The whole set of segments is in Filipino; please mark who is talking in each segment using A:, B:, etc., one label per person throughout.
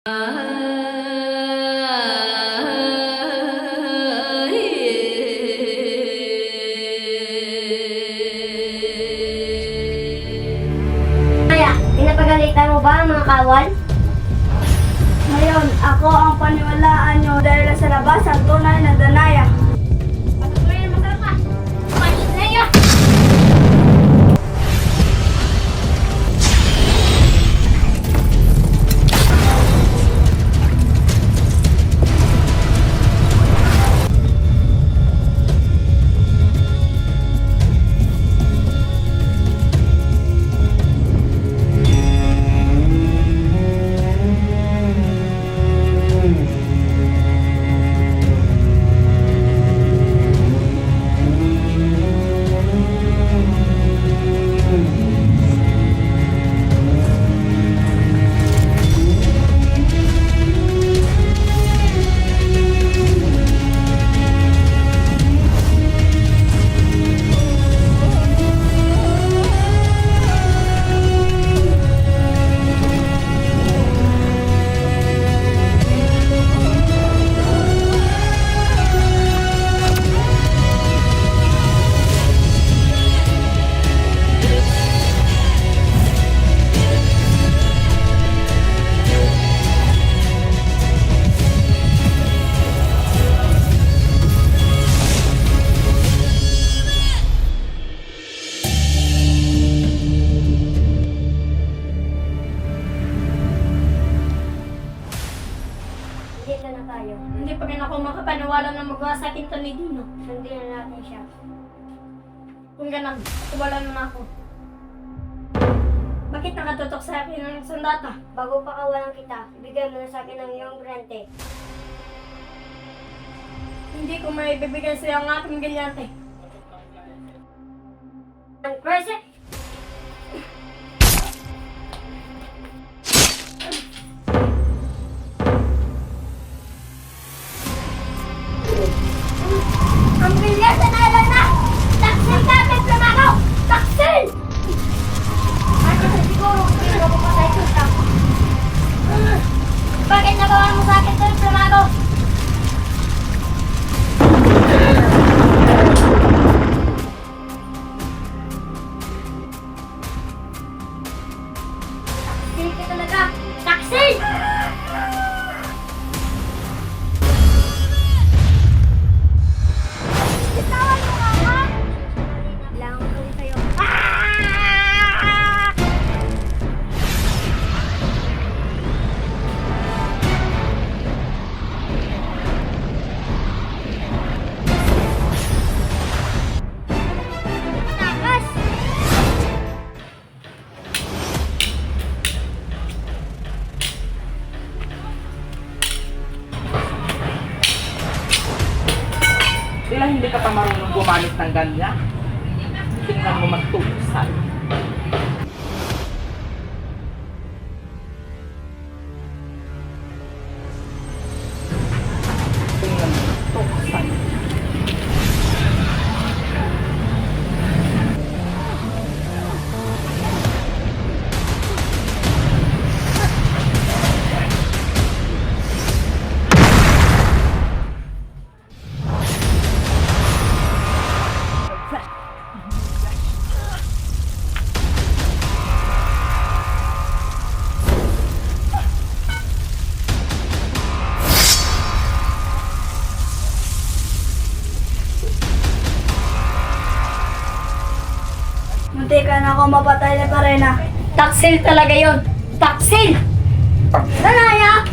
A: Kaya, pinapagalitan mo ba ang mga kawal?
B: Ngayon, ako ang paniwalaan nyo dahil sa labas ang tunay na Danaya.
A: Patuloy na masarap ka! Panaya! Dito na tayo.
B: Hindi pa rin ako makapaniwala na magawa sa akin to ni Dino.
A: Sundin na natin siya.
B: Kung ganun, wala na ako. Bakit nakatutok sa akin ng sandata?
A: Bago pa kawalan kita, ibigay mo na sa akin ang iyong rente.
B: Hindi ko may bibigay sa iyo ang aking gilyante.
A: Ang crazy! Ang bilyante na alam na! Taksil ka, Templamago! Taksil! Ano sa siguro, hindi ko patay kita. Bakit nagawa mo sa akin, Templamago? Taksil ka talaga! Taksil! Bitawan mo nga ako! Kailangan ko rin sa'yo. Takas!
C: Sila hindi ka pa marunong gumamit ng ganyan. Tingnan mo magtusan. Tingnan mo magtusan.
B: Munti ka na ako mapatay na Karena.
A: Taksil talaga yun! Taksil! Danaya!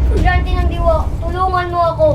A: Estudyante ng diwa, tulungan mo ako.